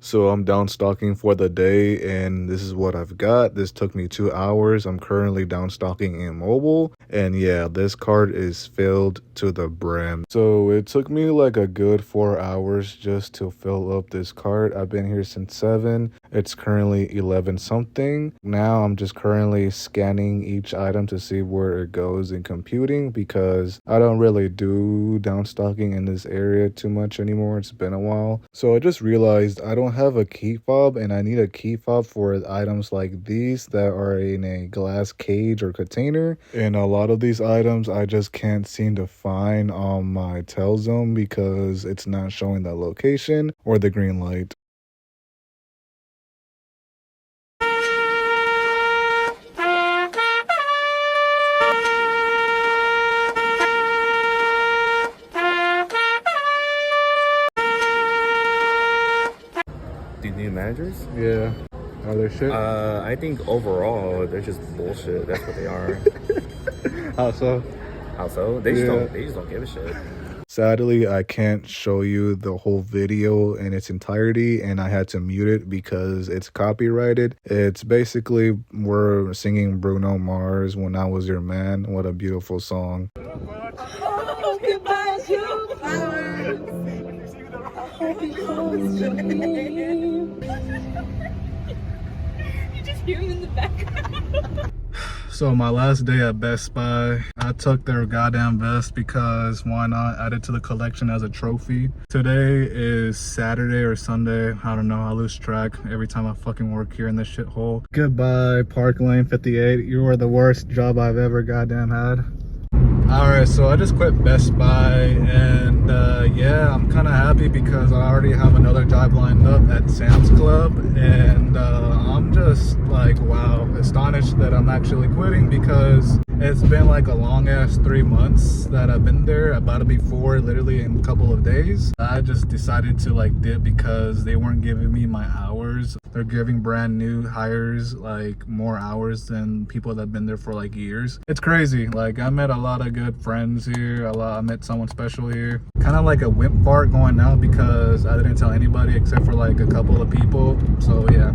So I'm down stocking for the day, and this is what I've got. This took me 2 hours. I'm currently down stocking in mobile, and yeah, this cart is filled to the brim. So it took me like a good 4 hours just to fill up this cart. I've been here since 7. It's currently 11 something. Now I'm just currently scanning each item to see where it goes in computing, because I don't really do down stocking in this area too much anymore. It's been a while. So I just realized I don't have a key fob, and I need a key fob for items like these that are in a glass cage or container. And a lot of these items I just can't seem to find on my Telzone because it's not showing the location or the green light. Do you need managers? Yeah. Are there shit? I think overall they're just bullshit. That's what they are. How so? How so? They just don't give a shit. Sadly, I can't show you the whole video in its entirety, and I had to mute it because it's copyrighted. It's basically we're singing Bruno Mars, "When I Was Your Man." What a beautiful song. Oh, goodbye, you flowers. I hope you close your name. You just hear him in the background. So my last day at Best Buy, I took their goddamn vest because why not add it to the collection as a trophy. Today is Saturday or Sunday, I don't know, I lose track every time I fucking work here in this shithole. Goodbye, Park Lane 58. You are the worst job I've ever goddamn had. Alright, so I just quit Best Buy, and yeah, I'm kind of happy because I already have another job lined up at Sam's Club, and I'm just like, wow, astonished that I'm actually quitting, because it's been like a long ass 3 months that I've been there, about to be 4 literally in a couple of days. I just decided to like dip because they weren't giving me my hours. They're giving brand new hires like more hours than people that have been there for like years. It's crazy. Like, I met a lot of good friends here. I met someone special here. Kind of like a wimp fart going out because I didn't tell anybody except for like a couple of people. So yeah.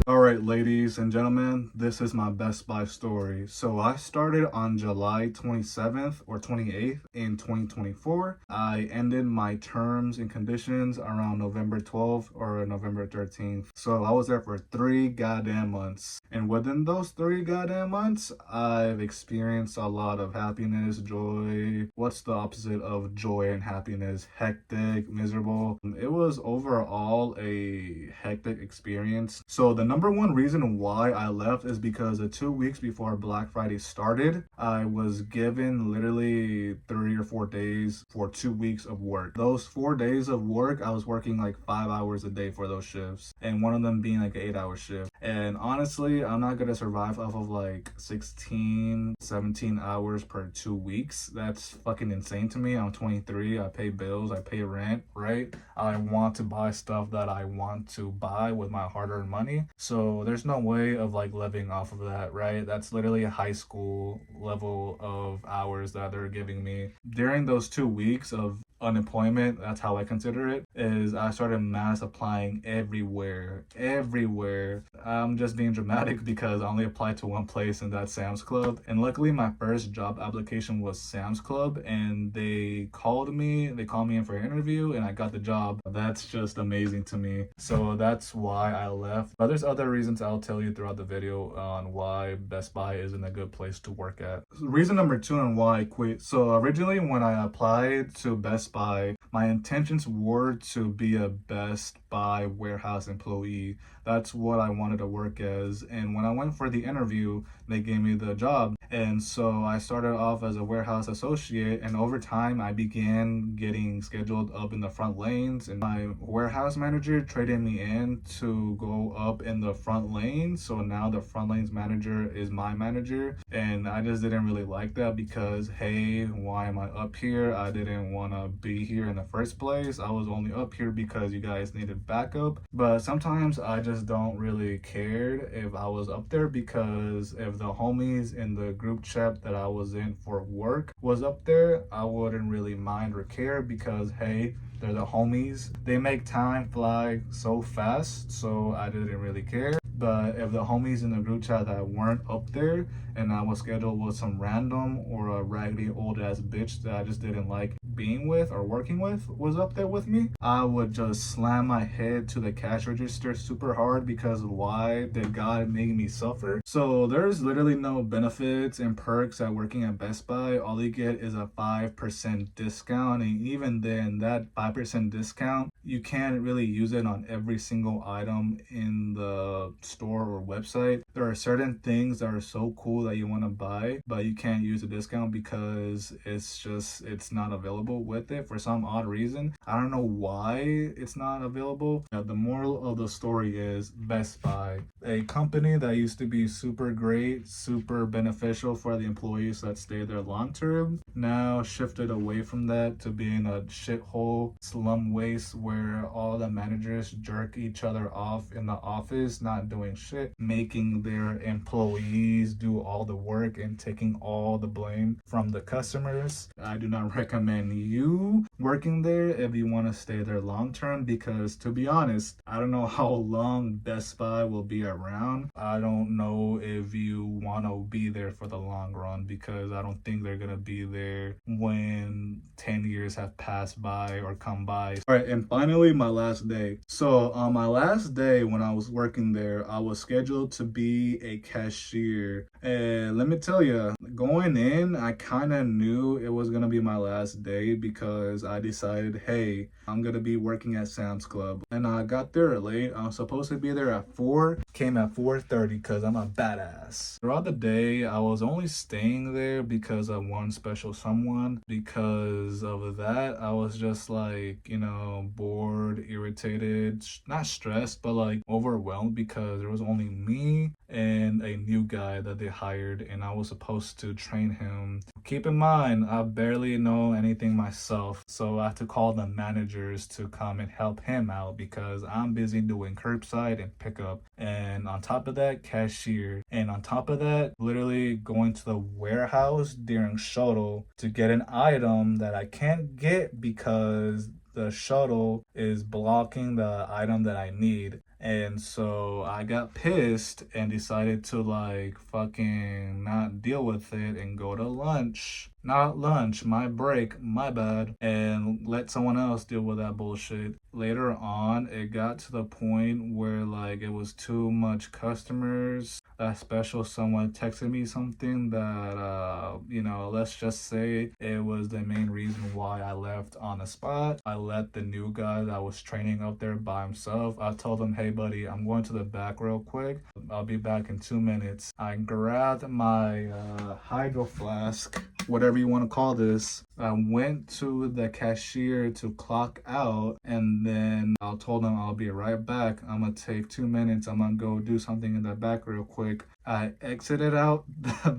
Alright, ladies and gentlemen, this is my Best Buy story. So I started on July 27th or 28th in 2024. I ended my terms and conditions around November 12th or November 13th. So I was there for 3 goddamn months. And within those 3 goddamn months, I've experienced a lot of happiness, joy. What's the opposite of joy and happiness? Hectic, miserable. It was overall a hectic experience. So the number one reason why I left is because the 2 weeks before Black Friday started, I was given literally 3 or 4 days for 2 weeks of work. Those 4 days of work, I was working like 5 hours a day for those shifts, and one of them being like an 8-hour shift. And honestly, I'm not gonna survive off of like 16, 17 hours per 2 weeks. That's fucking insane to me. I'm 23, I pay bills, I pay rent, right? I want to buy stuff that I want to buy with my hard-earned money. So there's no way of like living off of that, right? That's literally a high school level of hours that they're giving me. During those 2 weeks of unemployment, that's how I consider it, is I started mass applying everywhere. I'm just being dramatic because I only applied to one place, and that's Sam's Club. And luckily my first job application was Sam's Club, and they called me in for an interview, and I got the job. That's just amazing to me. So that's why I left. But there's other reasons I'll tell you throughout the video on why Best Buy isn't a good place to work at. Reason number 2 on why I quit. So originally when I applied to Best Buy, my intentions were to be a Best Buy warehouse employee. That's what I wanted to work as. And when I went for the interview, they gave me the job. And so I started off as a warehouse associate, and over time I began getting scheduled up in the front lanes, and my warehouse manager traded me in to go up in the front lane. So now the front lanes manager is my manager, and I just didn't really like that because, hey, why am I up here? I didn't want to be here in the first place. I was only up here because you guys needed backup. But sometimes I just don't really care if I was up there, because if the homies in the group chat that I was in for work was up there, I wouldn't really mind or care because, hey, They're the homies. They make time fly so fast, so I didn't really care. But if the homies in the group chat that weren't up there and I was scheduled with some random or a raggedy old ass bitch that I just didn't like being with or working with was up there with me, I would just slam my head to the cash register super hard because why did God make me suffer? So there's literally no benefits and perks at working at Best Buy. All you get is a 5% discount, and even then that 5% discount, you can't really use it on every single item in the store or website. There are certain things that are so cool that you want to buy, but you can't use the discount because it's not available with it for some odd reason. I don't know why it's not available. The moral of the story is Best Buy, a company that used to be super great, super beneficial for the employees that stay there long term, now shifted away from that to being a shithole slum waste where all the managers jerk each other off in the office, not doing shit, making their employees do all the work and taking all the blame from the customers. I do not recommend you working there if you want to stay there long term, because to be honest, I don't know how long Best Buy will be around. I don't know if you want to be there for the long run, because I don't think they're gonna be there when 10 years have passed by or come by. All right, and finally my last day. So on my last day when I was working there, I was scheduled to be a cashier, and let me tell you, going in I kind of knew it was gonna be my last day because I decided, hey, I'm gonna be working at Sam's Club, and I got there late. I was supposed to be there at 4, came at 4:30 because I'm a badass. Throughout the day I was only staying there because of one special someone. Because of that, I was just like, bored, irritated, not stressed, but like overwhelmed because there was only me and a new guy that they hired, and I was supposed to train him. Keep in mind, I barely know anything myself, so I had to call the managers to come and help him out because I'm busy doing curbside and pickup, and on top of that, cashier, and on top of that, literally going to the warehouse during shuttle to get an item that I can't get because the shuttle is blocking the item that I need. And so I got pissed and decided to like fucking not deal with it and go to lunch. Not lunch, my break, my bad, and let someone else deal with that bullshit. Later on, it got to the point where like it was too much customers. That special someone texted me something that, let's just say it was the main reason why I left on the spot. I let the new guy that was training up there by himself. I told him, hey buddy, I'm going to the back real quick. I'll be back in 2 minutes. I grabbed my hydro flask, whatever you want to call this. I went to the cashier to clock out, and then I told him I'll be right back. I'm gonna take 2 minutes. I'm gonna go do something in the back real quick. I exited out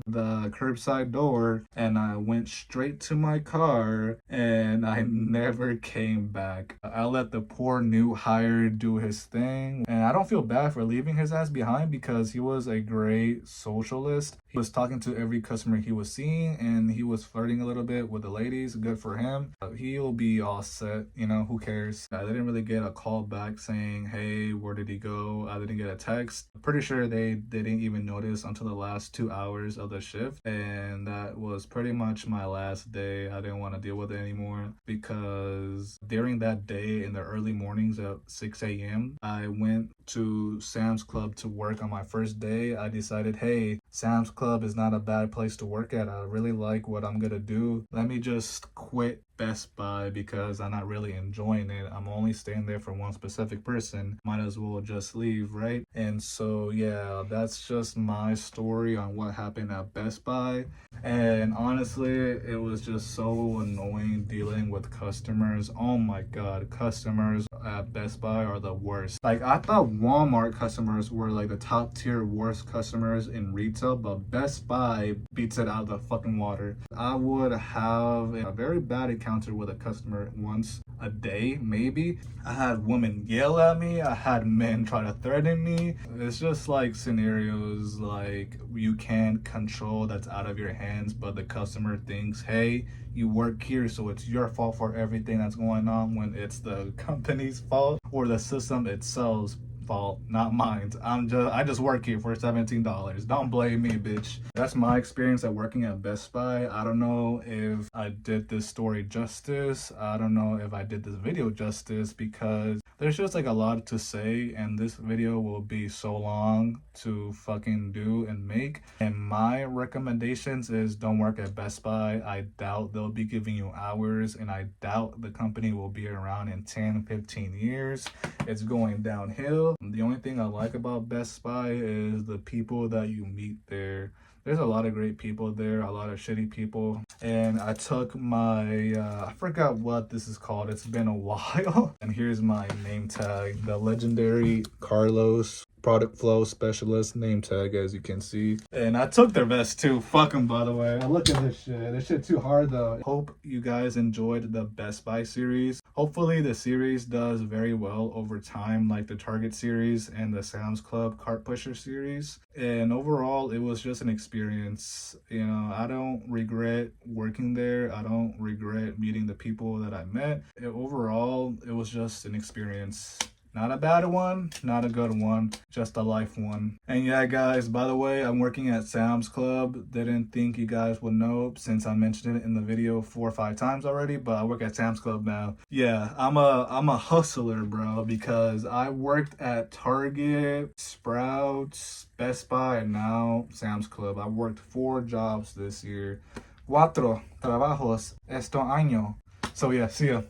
the curbside door and I went straight to my car, and I never came back. I let the poor new hire do his thing, and I don't feel bad for leaving his ass behind because he was a great socialist. He was talking to every customer he was seeing, and he was flirting a little bit with the ladies. Good for him. He'll be all set, who cares? I didn't really get a call back saying, hey, where did he go? I didn't get a text. I'm pretty sure they didn't even notice until the last 2 hours of the shift, and that was pretty much my last day. I didn't want to deal with it anymore because during that day in the early mornings at 6 a.m. I went to Sam's Club to work on my first day. I decided, hey, Sam's Club is not a bad place to work at. I really like what I'm gonna do. Let me just quit Best Buy because I'm not really enjoying it. I'm only staying there for one specific person. Might as well just leave, right? And so yeah, that's just my story on what happened at Best Buy. And honestly, it was just so annoying dealing with customers. Oh my god, customers at Best Buy are the worst. Like, I thought Walmart customers were like the top tier worst customers in retail, but Best Buy beats it out of the fucking water. I would have a very bad encounter with a customer once. a day, maybe. I had women yell at me. I had men try to threaten me. It's just like scenarios like you can't control that's out of your hands, but the customer thinks, hey, you work here, so it's your fault for everything that's going on, when it's the company's fault or the system itself's fault, not mine. I just work here for $17. Don't blame me, bitch. That's my experience at working at Best Buy. I don't know if I did this story justice. I don't know if I did this video justice, because there's just like a lot to say, and this video will be so long to fucking do and make. And my recommendations is don't work at Best Buy. I doubt they'll be giving you hours, and I doubt the company will be around in 10-15 years. It's going downhill. The only thing I like about Best Buy is the people that you meet there. There's a lot of great people there, a lot of shitty people. And I took my, I forgot what this is called. It's been a while. And here's my name tag, the legendary Carlos product flow specialist name tag, as you can see. And I took their vest too. Fuck them, by the way. Look at this shit. This shit too hard though. Hope you guys enjoyed the Best Buy series. Hopefully the series does very well over time, like the Target series and the Sam's Club cart pusher series. And overall, it was just an experience. You know, I don't regret working there. I don't regret meeting the people that I met. Overall, it was just an experience. Not a bad one, not a good one, just a life one. And yeah, guys, by the way, I'm working at Sam's Club. Didn't think you guys would know since I mentioned it in the video 4 or 5 times already, but I work at Sam's Club now. Yeah, I'm a hustler, bro, because I worked at Target, Sprouts, Best Buy, and now Sam's Club. I worked 4 jobs this year. 4 trabajos este año. So yeah, see ya.